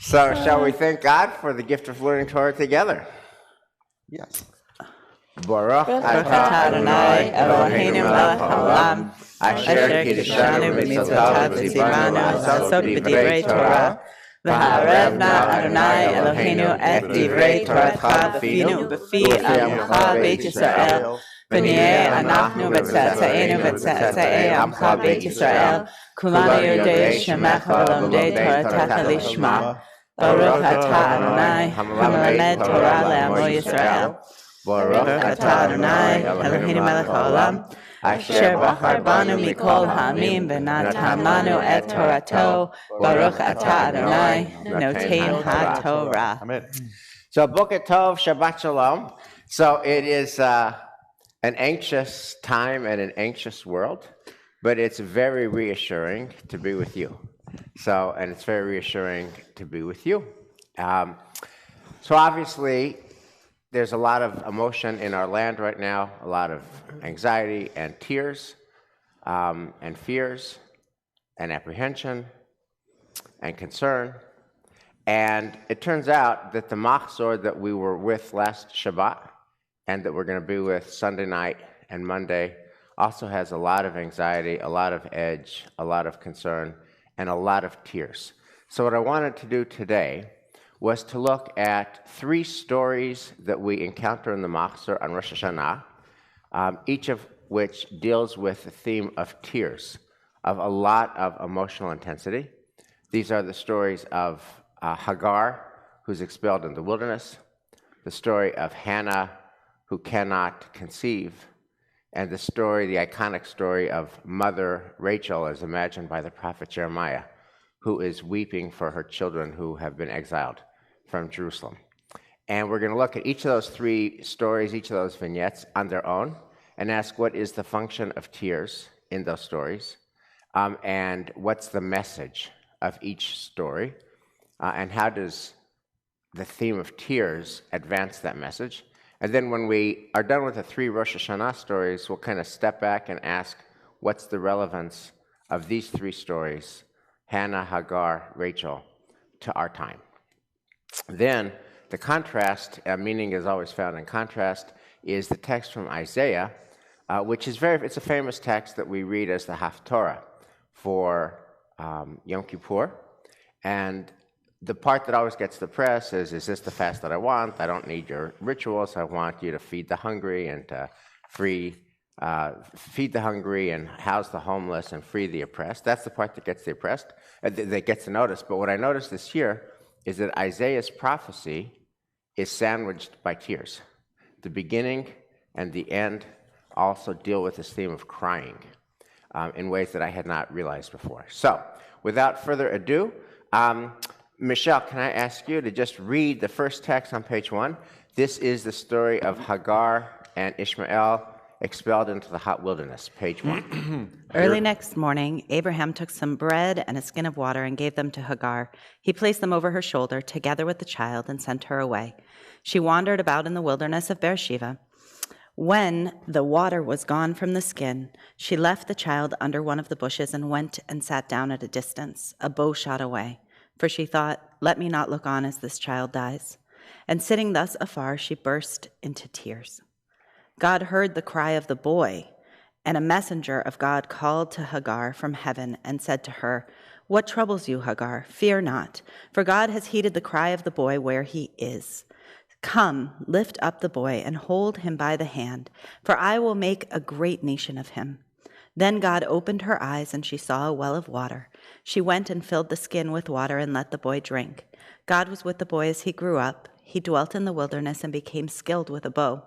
So, shall we thank God for the gift of learning Torah together? Yes. Baruch atah Adonai Eloheinu melech haolam asher kiddushanu b'mitzvotav v'tzivanu la'asot b'divrei Torah v'ha'arevna Adonai Eloheinu et divrei Toratcha b'finu b'fi amcha Beit Yisrael v'niyeh anachnu v'tze'etzeinu v'tze'etzei amcha Beit Yisrael kulanu yodei shemecha v'lomdei Toratecha lishma Baruch atah Adonai hamelamed Torah le'amo Yisrael Baruch atah Adonai Eloheinu melech haolam asher bachar banu mikol ha'amim v'natan lanu et Torato Baruch atah Adonai noten ha'Torah. Amen. So, Boker Tov, Shabbat Shalom. So, it is an anxious time and an anxious world, but it's very reassuring to be with you. So, and it's very reassuring to be with you. So, obviously, there's a lot of emotion in our land right now, a lot of anxiety and tears and fears and apprehension and concern. And it turns out that the machzor that we were with last Shabbat and that we're going to be with Sunday night and Monday also has a lot of anxiety, a lot of edge, a lot of concern, and a lot of tears. So what I wanted to do today was to look at 3 stories that we encounter in the machzor on Rosh Hashanah, each of which deals with the theme of tears, of a lot of emotional intensity. These are the stories of Hagar, who's expelled in the wilderness, the story of Hannah, who cannot conceive, and the iconic story of Mother Rachel, as imagined by the prophet Jeremiah, who is weeping for her children who have been exiled from Jerusalem. And we're going to look at each of those 3 stories, each of those vignettes on their own, and ask what is the function of tears in those stories, and what's the message of each story, and how does the theme of tears advance that message. And then when we are done with the 3 Rosh Hashanah stories, we'll kind of step back and ask what's the relevance of these 3 stories, Hannah, Hagar, Rachel, to our time. Then the contrast, meaning is always found in contrast, is the text from Isaiah, which is it's a famous text that we read as the Haftorah for Yom Kippur. And the part that always gets the press is this the fast that I want? I don't need your rituals. I want you to feed the hungry and to feed the hungry and house the homeless and free the oppressed. That's the part that gets that gets the notice. But what I noticed this year is that Isaiah's prophecy is sandwiched by tears. The beginning and the end also deal with this theme of crying in ways that I had not realized before. So, without further ado, Michelle, can I ask you to just read the first text on page 1? This is the story of Hagar and Ishmael expelled into the hot wilderness, page 1. Early next morning, Abraham took some bread and a skin of water and gave them to Hagar. He placed them over her shoulder, together with the child, and sent her away. She wandered about in the wilderness of Beersheba. When the water was gone from the skin, she left the child under one of the bushes and went and sat down at a distance, a bow shot away. For she thought, let me not look on as this child dies. And sitting thus afar, she burst into tears. God heard the cry of the boy, and a messenger of God called to Hagar from heaven and said to her, what troubles you, Hagar? Fear not, for God has heeded the cry of the boy where he is. Come, lift up the boy and hold him by the hand, for I will make a great nation of him. Then God opened her eyes, and she saw a well of water. She went and filled the skin with water and let the boy drink. God was with the boy as he grew up. He dwelt in the wilderness and became skilled with a bow.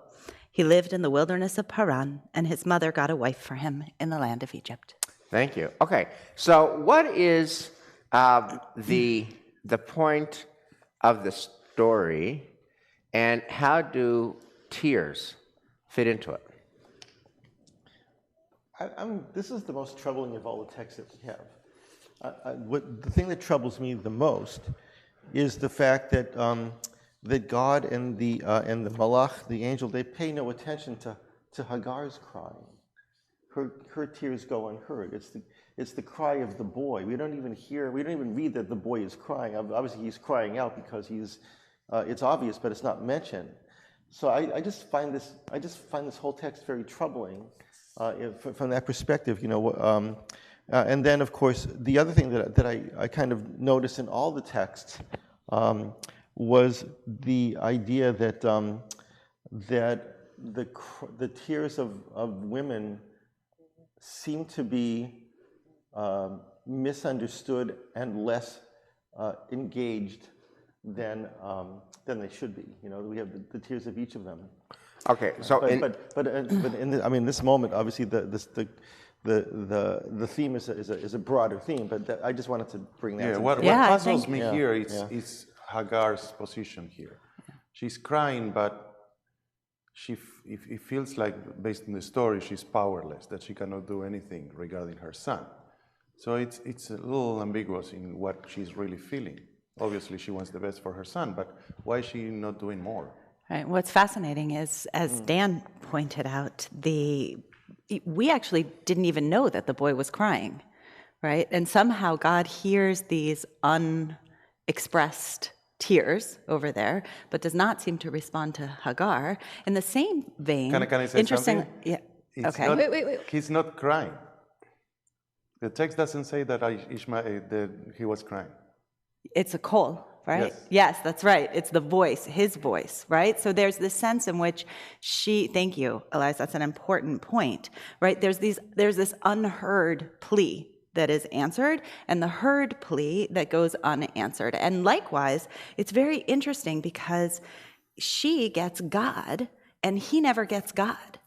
He lived in the wilderness of Paran, and his mother got a wife for him in the land of Egypt. Thank you. Okay, so what is the point of the story, and how do tears fit into it? This is the most troubling of all the texts that we have. The thing that troubles me the most is the fact that that God and the malach, the angel, they pay no attention to Hagar's crying. Her tears go unheard. It's the cry of the boy. We don't even read that the boy is crying. Obviously, he's crying out because it's obvious, but it's not mentioned. So I just find this whole text very troubling from that perspective. And then, of course, the other thing that I kind of noticed in all the texts was the idea that the tears of women seem to be misunderstood and less engaged than they should be. We have the tears of each of them. Okay, so but in this moment, obviously the theme is a broader theme. But I just wanted to bring that. What puzzles me here is Hagar's position here. She's crying, but it feels like, based on the story, she's powerless, that she cannot do anything regarding her son. So it's a little ambiguous in what she's really feeling. Obviously, she wants the best for her son, but why is she not doing more? Right. What's fascinating is, as Dan pointed out, we actually didn't even know that the boy was crying, right? And somehow God hears these unexpressed tears over there, but does not seem to respond to Hagar. In the same vein, can I say interesting. something? Yeah. Okay. Wait. He's not crying. The text doesn't say that Ishmael that he was crying. It's a call, right? Yes, that's right. It's the voice, his voice, right? So there's this sense in which thank you, Elias, that's an important point, right? There's this unheard plea that is answered and the heard plea that goes unanswered. And likewise, it's very interesting because she gets God and he never gets God.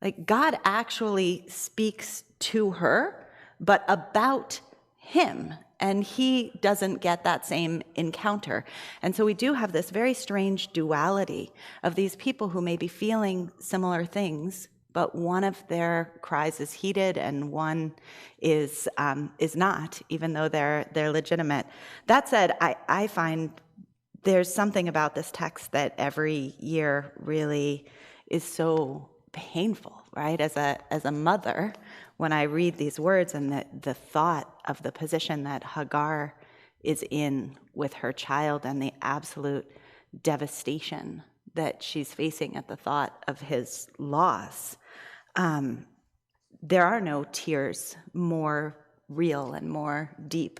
Like God actually speaks to her, but about him. And he doesn't get that same encounter. And so we do have this very strange duality of these people who may be feeling similar things, but one of their cries is heeded and one is not, even though they're legitimate. That said, I find there's something about this text that every year really is so painful, right? As a mother, when I read these words and the thought of the position that Hagar is in with her child and the absolute devastation that she's facing at the thought of his loss, there are no tears more real and more deep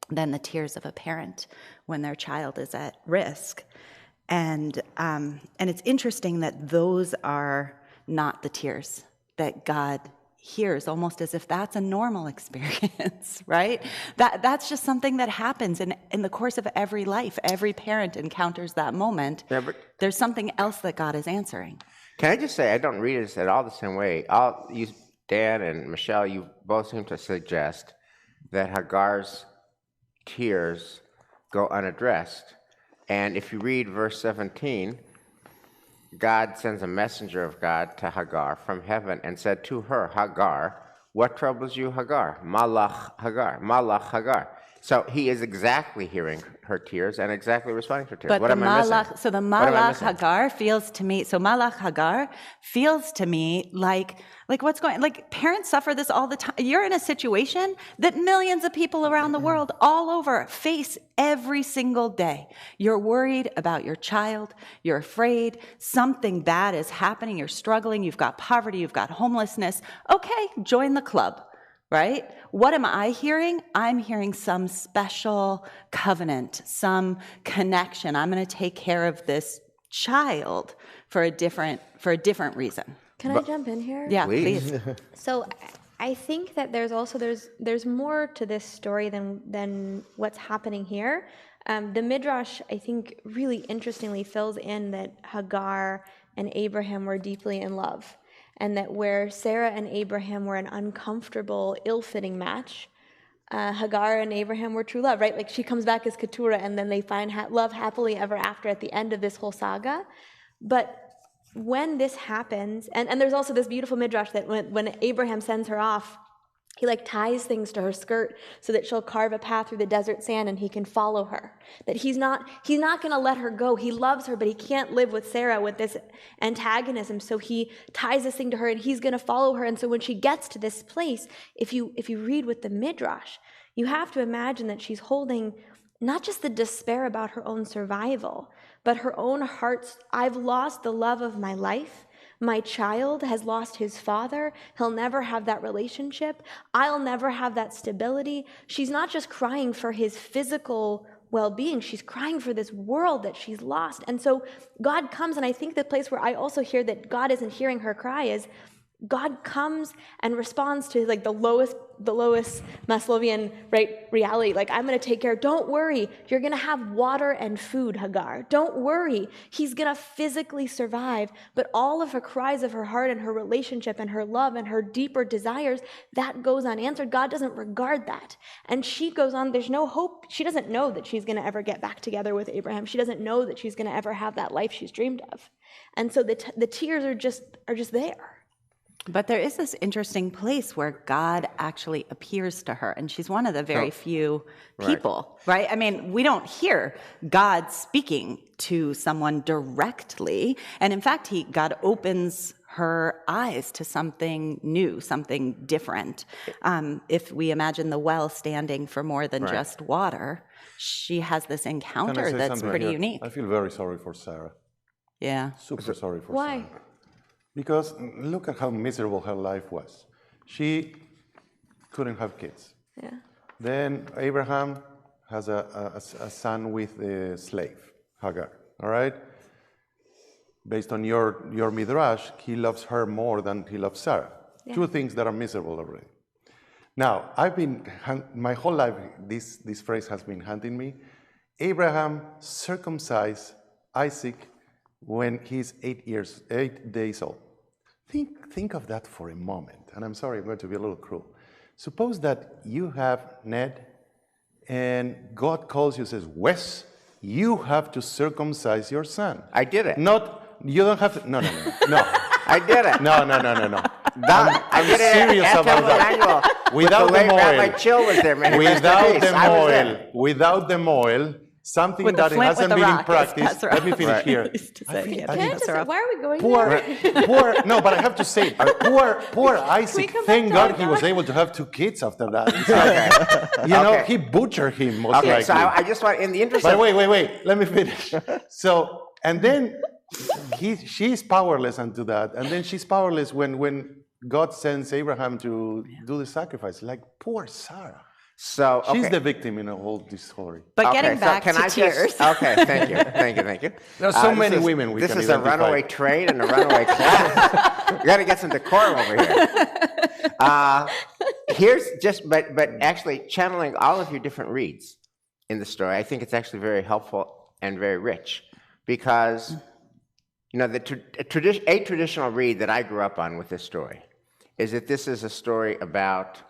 than the tears of a parent when their child is at risk. And it's interesting that those are not the tears that God hears, almost as if that's a normal experience, right? That's just something that happens in the course of every life. Every parent encounters that moment. Yeah, but there's something else that God is answering. Can I just say, I don't read this at all the same way. You, Dan and Michelle, you both seem to suggest that Hagar's tears go unaddressed. And if you read verse 17, God sends a messenger of God to Hagar from heaven and said to her, Hagar, what troubles you, Hagar? Malach Hagar, Malach Hagar. So he is exactly hearing her tears and exactly responding to her tears. But what am I missing? So the Malach Hagar feels to me, Malach Hagar feels to me like what's going, like parents suffer this all the time. You're in a situation that millions of people around the world all over face every single day. You're worried about your child. You're afraid something bad is happening. You're struggling. You've got poverty. You've got homelessness. Okay, join the club. Right? What am I hearing? I'm hearing some special covenant, some connection. I'm going to take care of this child for a different reason. Can I jump in here? Yeah, please. So I think that there's more to this story than what's happening here. The Midrash, I think, really interestingly fills in that Hagar and Abraham were deeply in love. And that where Sarah and Abraham were an uncomfortable, ill-fitting match, Hagar and Abraham were true love, right? Like she comes back as Keturah, and then they find love happily ever after at the end of this whole saga. But when this happens, and there's also this beautiful midrash that when Abraham sends her off He like ties things to her skirt so that she'll carve a path through the desert sand and he can follow her. That he's not going to let her go. He loves her, but he can't live with Sarah with this antagonism. So he ties this thing to her and he's going to follow her. And so when she gets to this place, if you read with the Midrash, you have to imagine that she's holding not just the despair about her own survival, but her own heart's, I've lost the love of my life. My child has lost his father. He'll never have that relationship. I'll never have that stability. She's not just crying for his physical well-being. She's crying for this world that she's lost. And so God comes, and I think the place where I also hear that God isn't hearing her cry is God comes and responds to like the lowest Maslowian reality. Like, I'm going to take care. Don't worry. You're going to have water and food, Hagar. Don't worry. He's going to physically survive. But all of her cries of her heart and her relationship and her love and her deeper desires, that goes unanswered. God doesn't regard that. And she goes on. There's no hope. She doesn't know that she's going to ever get back together with Abraham. She doesn't know that she's going to ever have that life she's dreamed of. And so the tears are just there. But there is this interesting place where God actually appears to her, and she's one of the very few people, right? I mean, we don't hear God speaking to someone directly, and in fact, God opens her eyes to something new, something different. If we imagine the well standing for more than just water, she has this encounter that's pretty unique. I feel very sorry for Sarah. Yeah. Super sorry for Why? Sarah. Because look at how miserable her life was. She couldn't have kids. Yeah. Then Abraham has a son with a slave, Hagar. All right? Based on your midrash, he loves her more than he loves Sarah. Yeah. Two things that are miserable already. Now, my whole life, this phrase has been haunting me. Abraham circumcised Isaac when he's 8 days old. Think of that for a moment. And I'm sorry, I'm going to be a little cruel. Suppose that you have Ned, and God calls you and says, Wes, you have to circumcise your son. I did it. You don't have to. No. I did it. No. I did it serious about that. Without the Rabbi Chill was there, man. Without the moil, something with that hasn't been in practice. Let me finish here. Why are we going there? Poor. No, but I have to say, poor Isaac. Thank God he was able to have 2 kids after that. Like, he butchered him most likely. So I just want, in the interest of... Wait. Let me finish. So, and then she's powerless unto that, and then she's powerless when God sends Abraham to do the sacrifice. Like, poor Sarah. So she's the victim in all this story. But getting back to tears. Thank you. There's so many women This is a runaway train and a runaway class. We got to get some decorum over here. But actually channeling all of your different reads in the story, I think it's actually very helpful and very rich, because a traditional read that I grew up on with this story is that this is a story about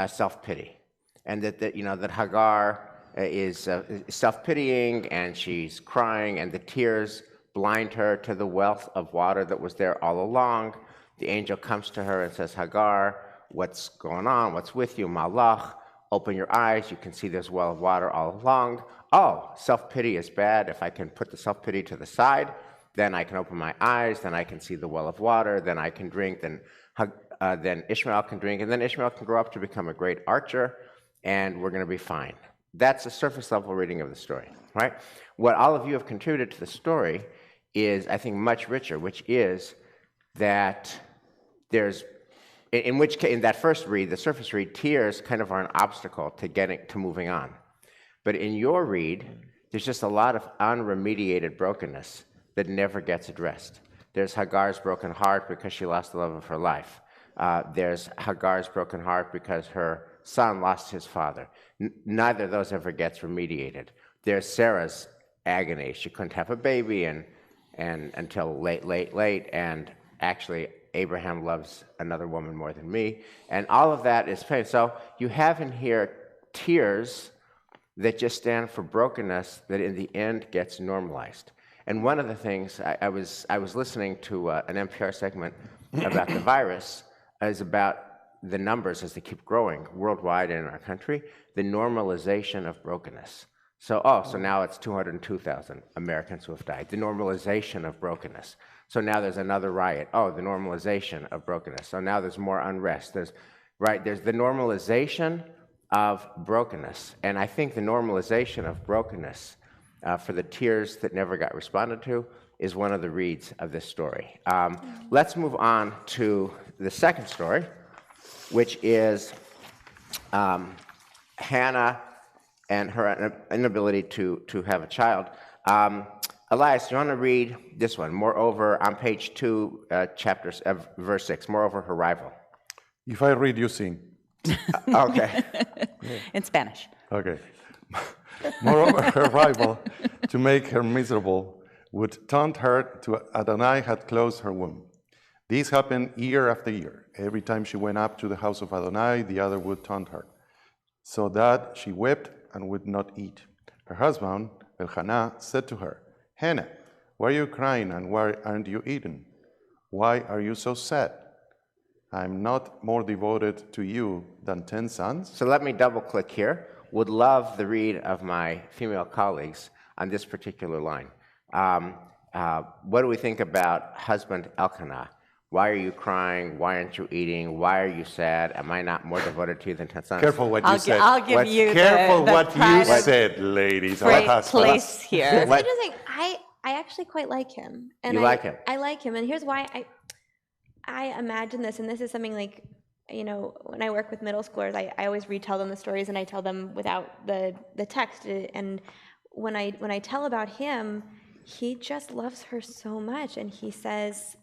self-pity. And that Hagar is self-pitying, and she's crying, and the tears blind her to the wealth of water that was there all along. The angel comes to her and says, Hagar, what's going on? What's with you? Malach, open your eyes. You can see this well of water all along. Oh, self-pity is bad. If I can put the self-pity to the side, then I can open my eyes, then I can see the well of water, then I can drink, then Ishmael can drink, and then Ishmael can grow up to become a great archer, and we're going to be fine. That's a surface level reading of the story, right? What all of you have contributed to the story is, I think, much richer, which is that there's, in that first read, the surface read, tears kind of are an obstacle to moving on. But in your read, there's just a lot of unremediated brokenness that never gets addressed. There's Hagar's broken heart because she lost the love of her life. There's Hagar's broken heart because her son lost his father. Neither of those ever gets remediated. There's Sarah's agony. She couldn't have a baby and until late, and actually Abraham loves another woman more than me. And all of that is pain. So you have in here tears that just stand for brokenness that in the end gets normalized. And one of the things, I was listening to an NPR segment about the virus, is about the numbers as they keep growing worldwide and in our country, the normalization of brokenness. So now it's 202,000 Americans who have died. The normalization of brokenness. So now there's another riot. The normalization of brokenness. So now there's more unrest. There's the normalization of brokenness. And I think the normalization of brokenness for the tears that never got responded to is one of the reads of this story. Let's move on to the second story, which is Hannah and her inability to have a child. Elias, do you want to read this one? Moreover, on page 2, verse 6, moreover, her rival. If I read, you sing. Okay. In Spanish. Okay. Moreover, her rival, to make her miserable, would taunt her to Adonai had closed her womb. This happened year after year. Every time she went up to the house of Adonai, the other would taunt her, so that she wept and would not eat. Her husband, Elkanah, said to her, Hannah, why are you crying and why aren't you eating? Why are you so sad? I'm not more devoted to you than 10 sons. So let me double click here. Would love the read of my female colleagues on this particular line. What do we think about husband Elkanah? Why are you crying? Why aren't you eating? Why are you sad? Am I not more devoted to you than 10 sons? Careful what you said. I'll give you Careful the what you said, ladies. place here. It's interesting. I actually quite like him. And You like him? I like him. And here's why I imagine this, and this is something like, when I work with middle schoolers, I always retell them the stories, and I tell them without the text. And when I tell about him, he just loves her so much, and he says,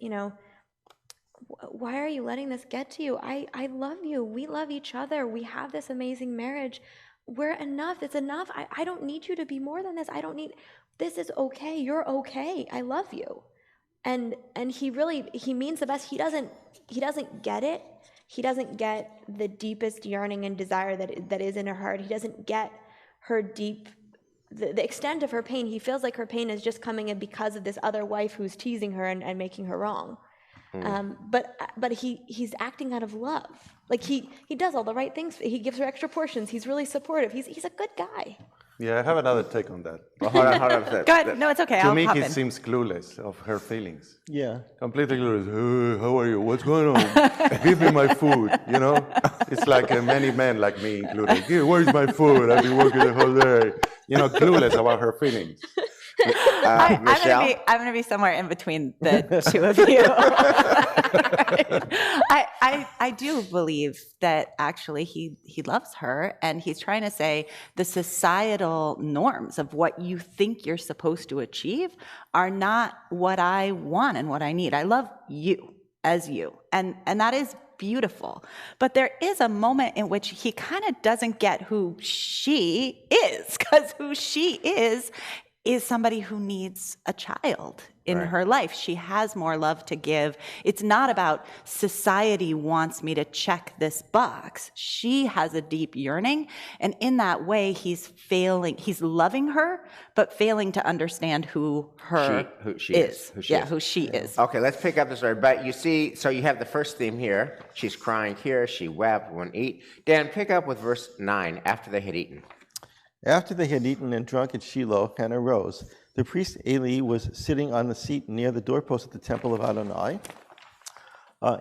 why are you letting this get to you? I love you. We love each other. We have this amazing marriage. We're enough. It's enough. I don't need you to be more than this. This is okay. You're okay. I love you. And he means the best. He doesn't get it. He doesn't get the deepest yearning and desire that is in her heart. He doesn't get her the extent of her pain. He feels like her pain is just coming in because of this other wife who's teasing her and making her wrong. But he's acting out of love. Like he does all the right things. He gives her extra portions. He's really supportive. He's a good guy. Yeah, I have another take on that. Well, hold on. Go ahead. No, it's okay. To I'll me, hop he in. seems clueless of her feelings. Yeah. Completely clueless. How are you? What's going on? Give me my food. It's like many men like me included. Where's my food? I've been working the whole day. Clueless about her feelings. Michelle? I'm going to be somewhere in between the two of you. I do believe that actually he loves her, and he's trying to say the societal norms of what you think you're supposed to achieve are not what I want and what I need. I love you as you, and that is beautiful. But there is a moment in which he kind of doesn't get who she is, because who she is somebody who needs a child in her life. She has more love to give. It's not about society wants me to check this box. She has a deep yearning, and in that way, he's failing. He's loving her, but failing to understand who she is. Who she is. Okay, let's pick up the story. But you see, so you have the first theme here. She's crying here. She wept, wouldn't eat. Dan, pick up with verse 9, after they had eaten. After they had eaten and drunk at Shiloh, Hannah rose. The priest Eli was sitting on the seat near the doorpost of the temple of Adonai.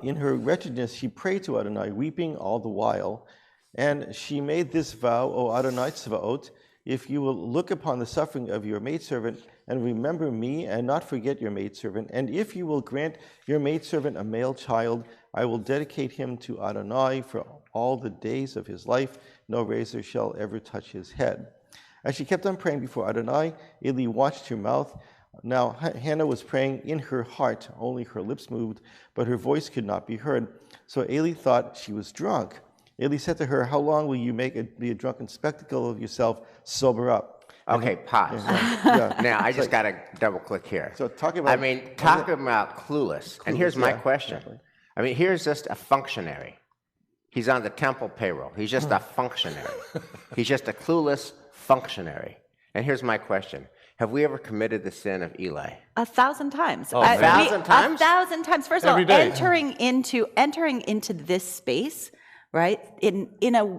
In her wretchedness, she prayed to Adonai, weeping all the while. And she made this vow, O Adonai Tzvaot, if you will look upon the suffering of your maidservant and remember me and not forget your maidservant, and if you will grant your maidservant a male child, I will dedicate him to Adonai for all the days of his life. No razor shall ever touch his head. As she kept on praying before Adonai, Eli watched her mouth. Now Hannah was praying in her heart. Only her lips moved, but her voice could not be heard. So Eli thought she was drunk. Eli said to her, how long will you be a drunken spectacle of yourself? Sober up. Okay, pause. Now, I just got to double click here. So talk about clueless. And here's my question. Exactly. Here's just a functionary. He's on the temple payroll. He's just a functionary. He's just a clueless functionary. And here's my question. Have we ever committed the sin of Eli? 1,000 times. 1,000 times? 1,000 times. First of all, entering into this space right? In a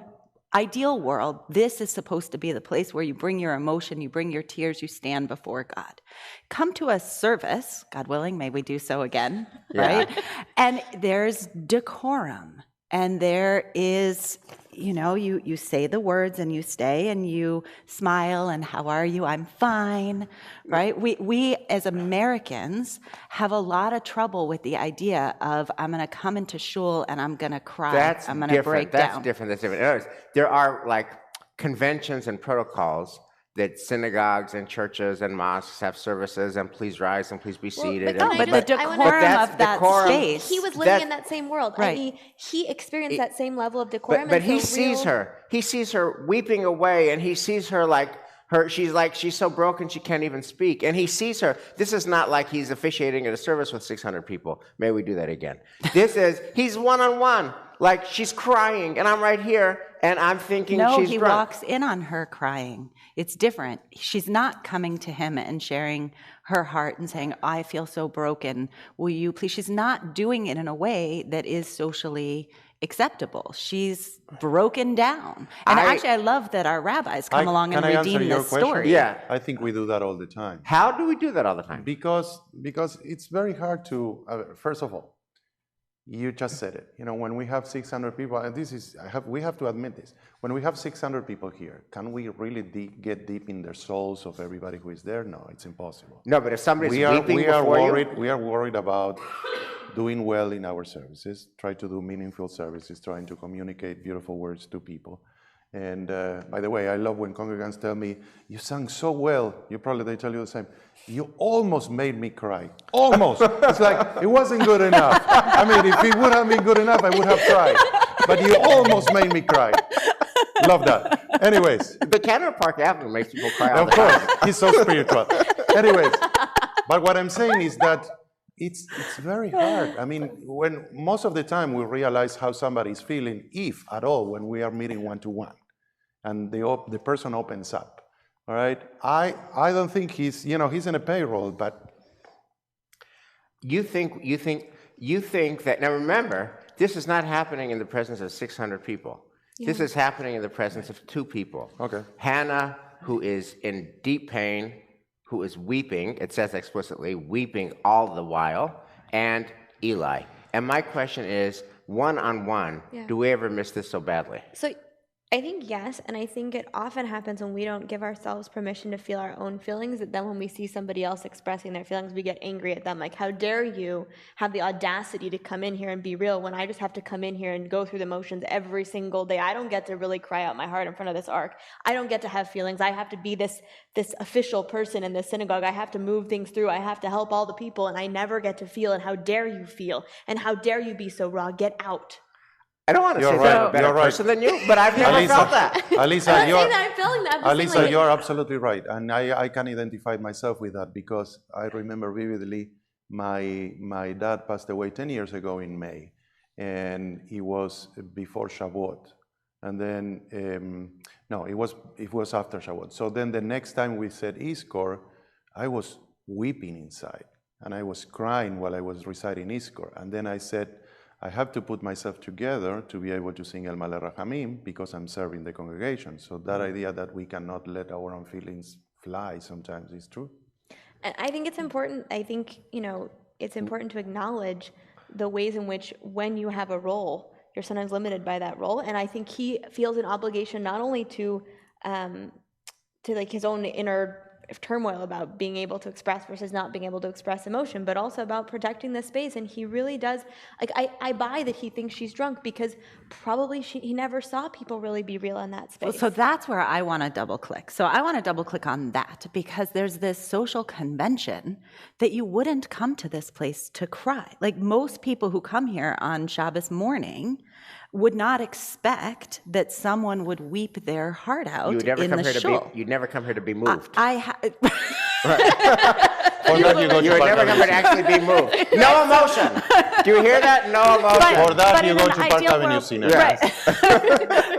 ideal world, this is supposed to be the place where you bring your emotion, you bring your tears, you stand before God. Come to a service, God willing, may we do so again, right? And there's decorum, and there is, you say the words and you stay and you smile and how are you? I'm fine, right? We as Americans have a lot of trouble with the idea of I'm going to come into shul and I'm going to cry. I'm going to break down. That's different. That's different. In other words, there are like conventions and protocols that synagogues and churches and mosques have services and please rise and please be seated. But the decorum of that space. He was living in that same world. Right. I mean, he experienced that same level of decorum. But he sees her. He sees her weeping away, and he sees her like she's so broken she can't even speak. And he sees her. This is not like he's officiating at a service with 600 people. May we do that again? He's one-on-one. Like she's crying, and I'm right here, and I'm thinking she's drunk. No, he walks in on her crying. It's different. She's not coming to him and sharing her heart and saying, I feel so broken. Will you please? She's not doing it in a way that is socially acceptable. She's broken down. And I love that our rabbis come along and redeem this story. Yeah. I think we do that all the time. How do we do that all the time? Because it's very hard to, first of all, you just said it. When we have 600 people, and we have to admit this. When we have 600 people here, can we really get deep in the souls of everybody who is there? No, it's impossible. No, but if somebody's weeping before you... We are worried about doing well in our services, try to do meaningful services, trying to communicate beautiful words to people. And by the way, I love when congregants tell me, you sang so well. They tell you the same. You almost made me cry. Almost. It's like, it wasn't good enough. I mean, if it would have been good enough, I would have cried. But you almost made me cry. Love that. Anyways. But Canada Park Avenue makes people cry all the time. Of course. He's so spiritual. Anyways. But what I'm saying is that it's very hard. I mean, when most of the time we realize how somebody is feeling, if at all, when we are meeting one-to-one, and the person opens up. All right, I don't think he's in a payroll, but you think that now remember, this is not happening in the presence of 600 people. Yeah. This is happening in the presence of 2 people. Okay, Hannah, who is in deep pain, who is weeping, it says explicitly, weeping all the while, and Eli. And my question is, one-on-one, do we ever miss this so badly? So I think yes, and I think it often happens when we don't give ourselves permission to feel our own feelings, that then when we see somebody else expressing their feelings, we get angry at them. Like, how dare you have the audacity to come in here and be real when I just have to come in here and go through the motions every single day. I don't get to really cry out my heart in front of this ark. I don't get to have feelings. I have to be this official person in the synagogue. I have to move things through. I have to help all the people, and I never get to feel. And how dare you feel? And how dare you be so raw? Get out. I don't want to say that I'm a better person than you, but I've never felt that. Alisa, you're you're absolutely right. And I can identify myself with that because I remember vividly my dad passed away 10 years ago in May. And it was before Shavuot. And then, no, it was after Shavuot. So then the next time we said Iskor, I was weeping inside. And I was crying while I was reciting Iskor. And then I said, I have to put myself together to be able to sing El Maleh Rachamim because I'm serving the congregation. So that idea that we cannot let our own feelings fly sometimes is true. And I think it's important. I think, it's important to acknowledge the ways in which when you have a role, you're sometimes limited by that role. And I think he feels an obligation not only to like his own inner turmoil about being able to express versus not being able to express emotion, but also about protecting the space. And he really does, like, I buy that he thinks she's drunk because probably he never saw people really be real in that space. So that's where I want to double click. So I want to double click on that because there's this social convention that you wouldn't come to this place to cry. Like most people who come here on Shabbos morning would not expect that someone would weep their heart out in the shul. You'd never come here to be moved. Right. You would never come here to actually be moved. No emotion. Do you hear that? No emotion. For that, you go to Park Avenue Cinema. Right.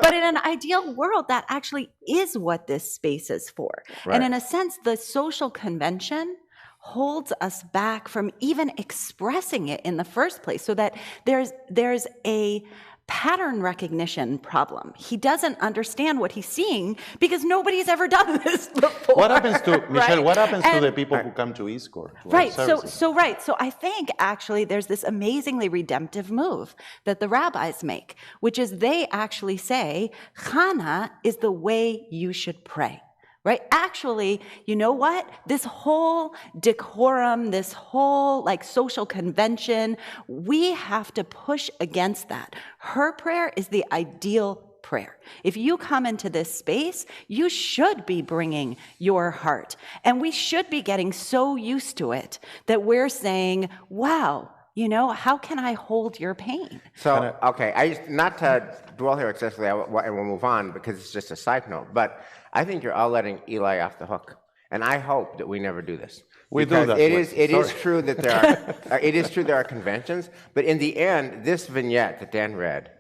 But in an ideal world, that actually is what this space is for. Right. And in a sense, the social convention holds us back from even expressing it in the first place, so that there's a pattern recognition problem. He doesn't understand what he's seeing because nobody's ever done this before. What happens to Michelle? Right? What happens to the people who come to Iskor? Right. So I think actually there's this amazingly redemptive move that the rabbis make, which is they actually say, Chana is the way you should pray. Right? Actually, you know what? This whole decorum, this whole like social convention, we have to push against that. Her prayer is the ideal prayer. If you come into this space, you should be bringing your heart. And we should be getting so used to it that we're saying, wow, you know, how can I hold your pain? So, okay, not to dwell here excessively, and we'll move on because it's just a side note, but I think you're all letting Eli off the hook. And I hope that we never do this. We do that. It is true that there are conventions, but in the end, this vignette that Dan read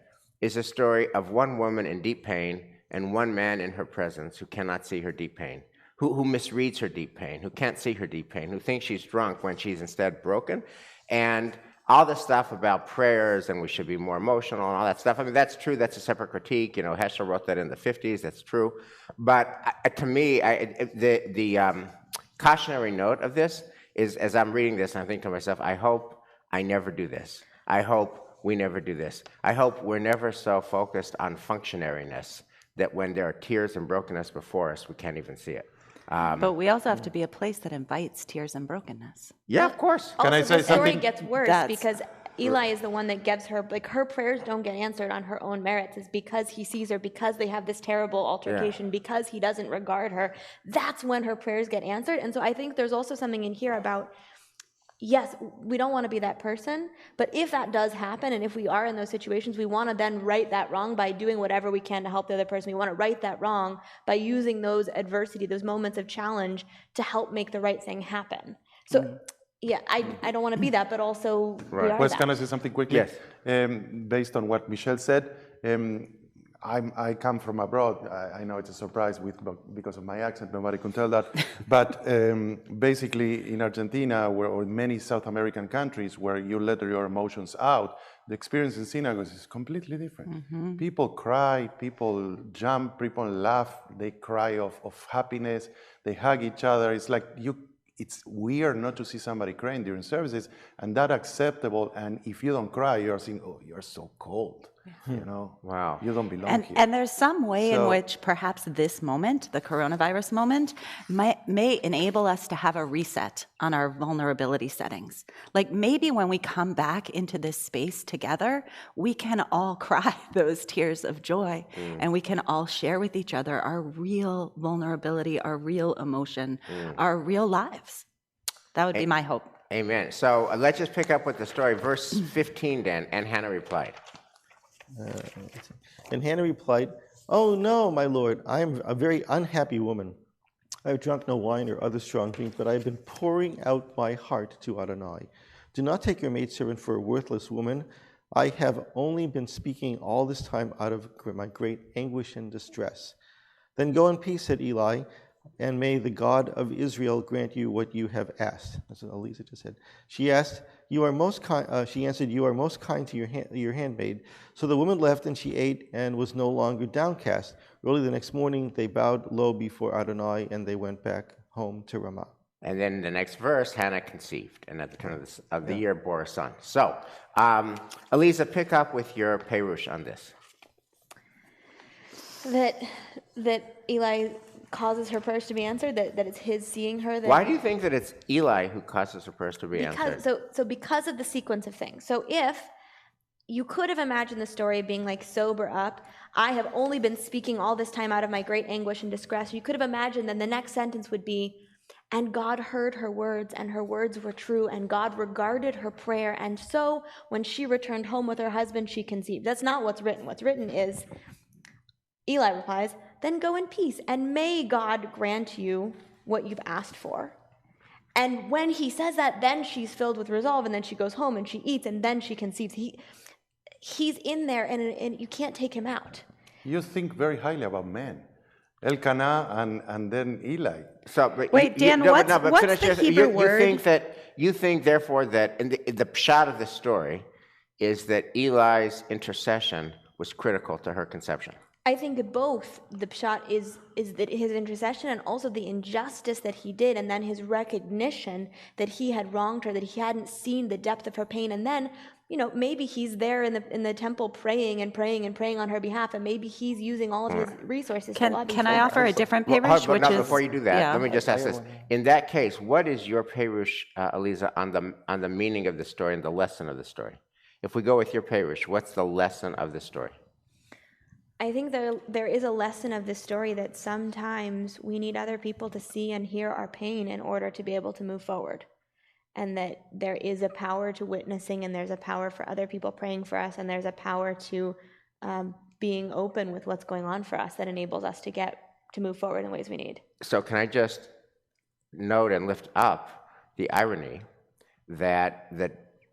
is a story of one woman in deep pain and one man in her presence who cannot see her deep pain, who misreads her deep pain, who can't see her deep pain, who thinks she's drunk when she's instead broken. And all the stuff about prayers and we should be more emotional and all that stuff. I mean, that's true. That's a separate critique. You know, Heschel wrote that in the 50s. That's true. But to me, the cautionary note of this is, as I'm reading this, I'm thinking to myself, I hope I never do this. I hope we never do this. I hope we're never so focused on functionariness that when there are tears and brokenness before us, we can't even see it. But we also have to be a place that invites tears and brokenness. Yeah, of course. Can I say the story something? gets worse because Eli is the one that gives her, like, her prayers don't get answered on her own merits. It's because he sees her, because they have this terrible altercation, because he doesn't regard her. That's when her prayers get answered. And so I think there's also something in here about, yes, we don't want to be that person, but if that does happen, and if we are in those situations, we want to then right that wrong by doing whatever we can to help the other person. We want to right that wrong by using those adversity, those moments of challenge to help make the right thing happen. So, yeah, I don't want to be that, but also we are Well, that. can I say something quickly? Yes. Based on what Michelle said, I come from abroad. I know it's a surprise because of my accent. Nobody can tell that. But basically, in Argentina, or in many South American countries where you let your emotions out, the experience in synagogues is completely different. Mm-hmm. People cry, people jump, people laugh. They cry of happiness. They hug each other. It's like it's weird not to see somebody crying during services, and that's acceptable. And if you don't cry, you're saying, "Oh, you're so cold." You know, wow, you don't belong here. And there's some way in which perhaps this moment, the coronavirus moment, may enable us to have a reset on our vulnerability settings. Like maybe when we come back into this space together, we can all cry those tears of joy, and we can all share with each other our real vulnerability, our real emotion, our real lives. That would be my hope. Amen. So let's just pick up with the story. Verse 15, Dan. And Hannah replied. And Hannah replied, "Oh no, my lord, I am a very unhappy woman. I have drunk no wine or other strong drink, but I have been pouring out my heart to Adonai. Do not take your maidservant for a worthless woman. I have only been speaking all this time out of my great anguish and distress." "Then go in peace," said Eli, "and may the God of Israel grant you what you have asked." That's what Elisa just said. She asked, "You are most kind." She answered, "You are most kind to your handmaid." So the woman left, and she ate and was no longer downcast. Early the next morning, they bowed low before Adonai, and they went back home to Ramah. And then the next verse, Hannah conceived, and at the turn of the year bore a son. So, Elisa, pick up with your perush on this. That Eli causes her prayers to be answered, that it's his seeing her. Why do you think that it's Eli who causes her prayers to be answered? So because of the sequence of things. So if you could have imagined the story being like, sober up, I have only been speaking all this time out of my great anguish and distress. You could have imagined then the next sentence would be, and God heard her words, and her words were true, and God regarded her prayer, and so when she returned home with her husband, she conceived. That's not what's written. What's written is, Eli replies, "Then go in peace, and may God grant you what you've asked for." And when he says that, then she's filled with resolve, and then she goes home and she eats, and then she conceives. He's in there, and you can't take him out. You think very highly about men. Elkanah and then Eli. So, wait, Dan, what's the Hebrew word? You think, therefore, that in the pshat of the story is that Eli's intercession was critical to her conception? I think both. The pshat is that his intercession and also the injustice that he did, and then his recognition that he had wronged her, that he hadn't seen the depth of her pain, and then maybe he's there in the temple praying and praying and praying on her behalf, and maybe he's using all of his resources to lobby Can for I her. offer a different Well, perush, but which now, is before you do that, yeah. let me just ask this. In that case, what is your perush, Eliza, on the meaning of the story and the lesson of the story? If we go with your perush, what's the lesson of the story? I think there is a lesson of this story that sometimes we need other people to see and hear our pain in order to be able to move forward. And that there is a power to witnessing, and there's a power for other people praying for us, and there's a power to being open with what's going on for us that enables us to move forward in ways we need. So can I just note and lift up the irony that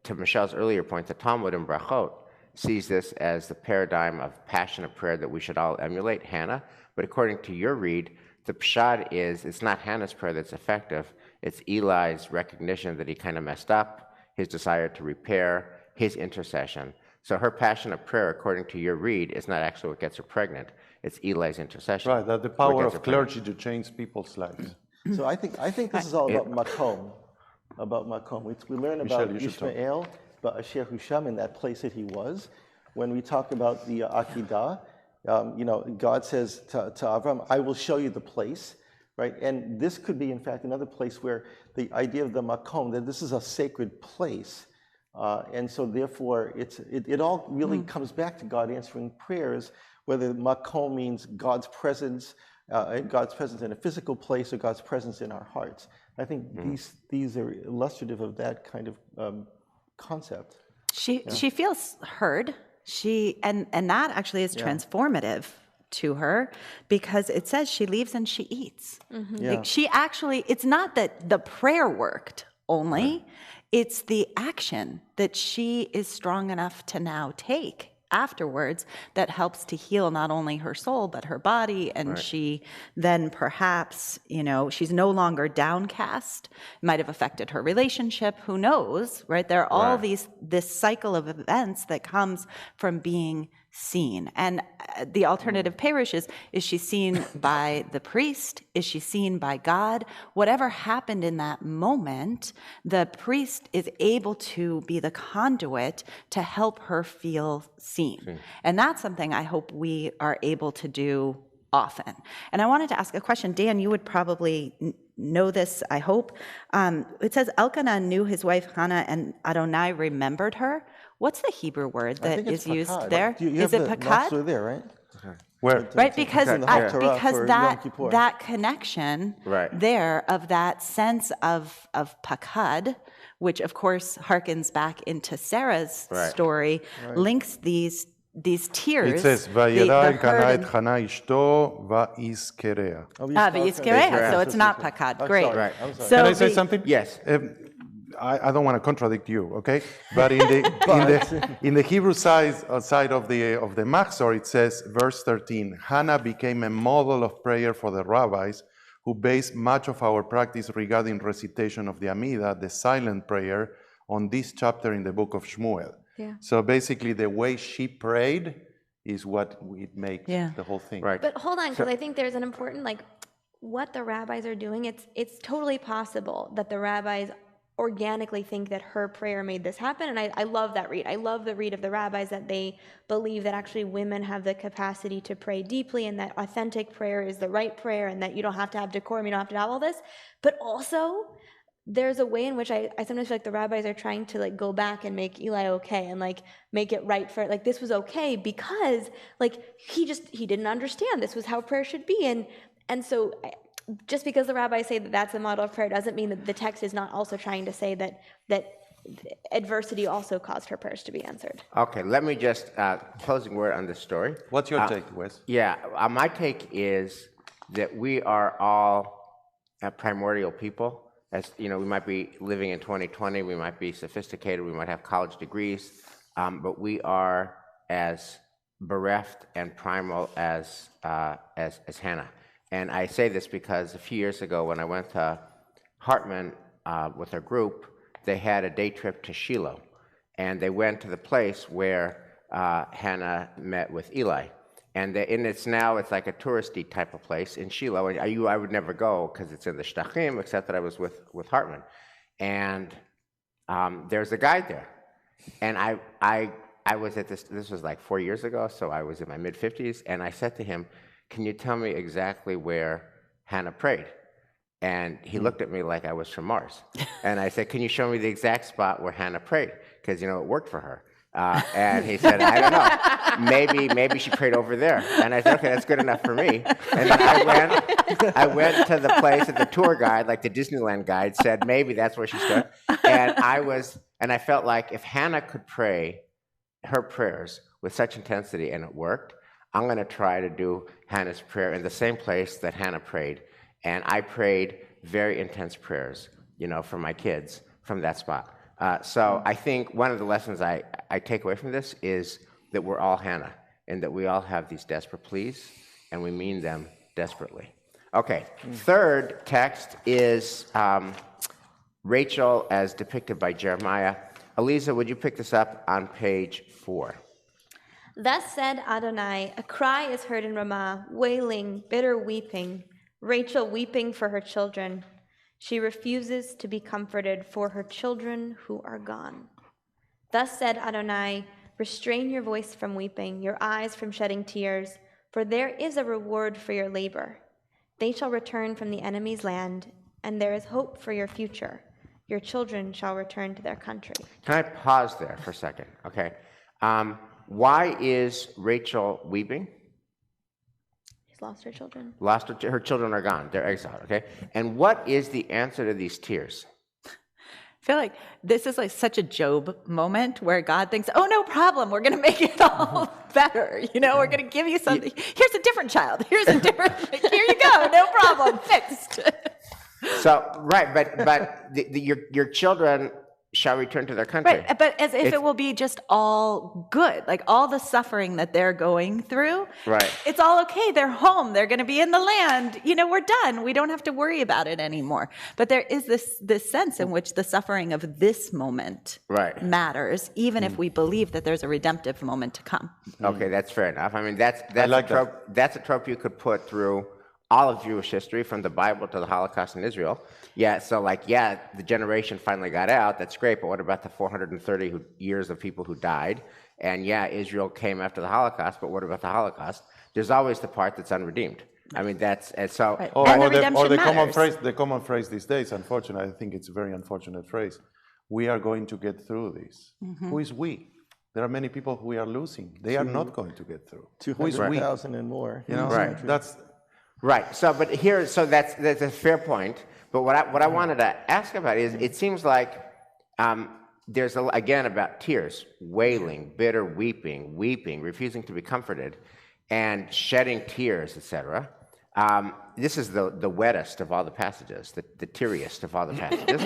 to Michelle's earlier point, the Talmud in Brachot sees this as the paradigm of passionate prayer that we should all emulate, Hannah. But according to your read, the pshat is it's not Hannah's prayer that's effective. It's Eli's recognition that he kind of messed up, his desire to repair, his intercession. So her passionate prayer, according to your read, is not actually what gets her pregnant. It's Eli's intercession. Right, that the power of clergy to change people's lives. So I think this is all about makom. We learn about Ishmael, about Asher Husham in that place that he was. When we talk about the Akedah, God says to Avram, I will show you the place, right? And this could be, in fact, another place where the idea of the makom, that this is a sacred place. And so therefore, it all really comes back to God answering prayers, whether makom means God's presence in a physical place or God's presence in our hearts. I think these are illustrative of that kind of concept. She feels heard. And that actually is transformative to her, because it says she leaves and she eats. Like she actually, it's not that the prayer worked only, it's the action that she is strong enough to now take afterwards that helps to heal not only her soul but her body, and she then perhaps she's no longer downcast. It might have affected her relationship, who knows, right? There are all this cycle of events that comes from being seen. And the alternative parish is she seen by the priest? Is she seen by God? Whatever happened in that moment, the priest is able to be the conduit to help her feel seen. And that's something I hope we are able to do often. And I wanted to ask a question. Dan, you would probably know this, I hope. It says Elkanah knew his wife Hannah, and Adonai remembered her. What's the Hebrew word that is used there? Is it pakad? There, right? Where? Right, because that that connection there of that sense of pakad, which of course harkens back into Sarah's story, links these tears. It says, "Vayera Elkanah et Hannah ishto va'izkerea." Va'izkerea. So it's not pakad. Great. Sorry. So Can I say something? Yes. I don't want to contradict you, okay? But in the Hebrew side of the Machzor, it says, verse 13, Hannah became a model of prayer for the rabbis who based much of our practice regarding recitation of the Amidah, the silent prayer, on this chapter in the book of Shmuel. Yeah. So basically, the way she prayed is what it makes the whole thing. Right. But hold on, because I think there's an important, what the rabbis are doing. It's totally possible that the rabbis organically think that her prayer made this happen, and I love that read. I love the read of the rabbis that they believe that actually women have the capacity to pray deeply, and that authentic prayer is the right prayer, and that you don't have to have decorum, you don't have to have all this. But also, there's a way in which I sometimes feel like the rabbis are trying to go back and make Eli okay, and make it right for this was okay because he didn't understand this was how prayer should be, and so. Just because the rabbis say that that's a model of prayer doesn't mean that the text is not also trying to say that adversity also caused her prayers to be answered. Okay, let me just closing word on this story. What's your take, Wes? Yeah, my take is that we are all primordial people. As we might be living in 2020, we might be sophisticated, we might have college degrees, but we are as bereft and primal as Hannah. And I say this because a few years ago when I went to Hartman with a group, they had a day trip to Shiloh. and they went to the place where Hannah met with Eli. And it's like a touristy type of place in Shiloh. And I would never go because it's in the Shtachim, except that I was with Hartman. And there's a guide there. And I was at this was like 4 years ago, so I was in my mid-50s, and I said to him, can you tell me exactly where Hannah prayed? And he looked at me like I was from Mars. And I said, can you show me the exact spot where Hannah prayed? Because, it worked for her. And he said, I don't know. Maybe she prayed over there. And I said, okay, that's good enough for me. And then I went to the place that the tour guide, like the Disneyland guide, said maybe that's where she stood. And I felt like if Hannah could pray her prayers with such intensity and it worked, I'm going to try to do Hannah's prayer in the same place that Hannah prayed. And I prayed very intense prayers, for my kids from that spot. So I think one of the lessons I take away from this is that we're all Hannah and that we all have these desperate pleas and we mean them desperately. Okay, third text is Rachel as depicted by Jeremiah. Eliza, would you pick this up on page 4? Thus said Adonai, a cry is heard in Ramah, wailing, bitter weeping, Rachel weeping for her children. She refuses to be comforted for her children who are gone. Thus said Adonai, restrain your voice from weeping, your eyes from shedding tears, for there is a reward for your labor. They shall return from the enemy's land, and there is hope for your future. Your children shall return to their country. Can I pause there for a second? Okay. Why is Rachel weeping? She's lost her children. Her children are gone. They're exiled, okay? And what is the answer to these tears? I feel like this is like such a Job moment where God thinks, oh, no problem. We're going to make it all better. We're going to give you something. Here's a different child. Here you go. No problem. Fixed. So, right, but your children shall return to their country. Right, but as if it will be just all good, like all the suffering that they're going through. Right. It's all okay. They're home. They're going to be in the land. We're done. We don't have to worry about it anymore. But there is this sense in which the suffering of this moment matters, even if we believe that there's a redemptive moment to come. Okay, that's fair enough. I mean, that's a trope you could put through all of Jewish history, from the Bible to the Holocaust in Israel. Yeah, so the generation finally got out. That's great, but what about the 430 years of people who died? And Israel came after the Holocaust, but what about the Holocaust? There's always the part that's unredeemed. I mean, that's and so. Right. Or the common phrase these days. Unfortunately, I think it's a very unfortunate phrase. We are going to get through this. Mm-hmm. Who is we? There are many people who we are losing. They are not going to get through. 200,000 and more. Right. Right. So, that's a fair point. But what I wanted to ask about is, it seems like there's again about tears, wailing, bitter weeping, refusing to be comforted, and shedding tears, etc. This is the wettest of all the passages, the teariest of all the passages,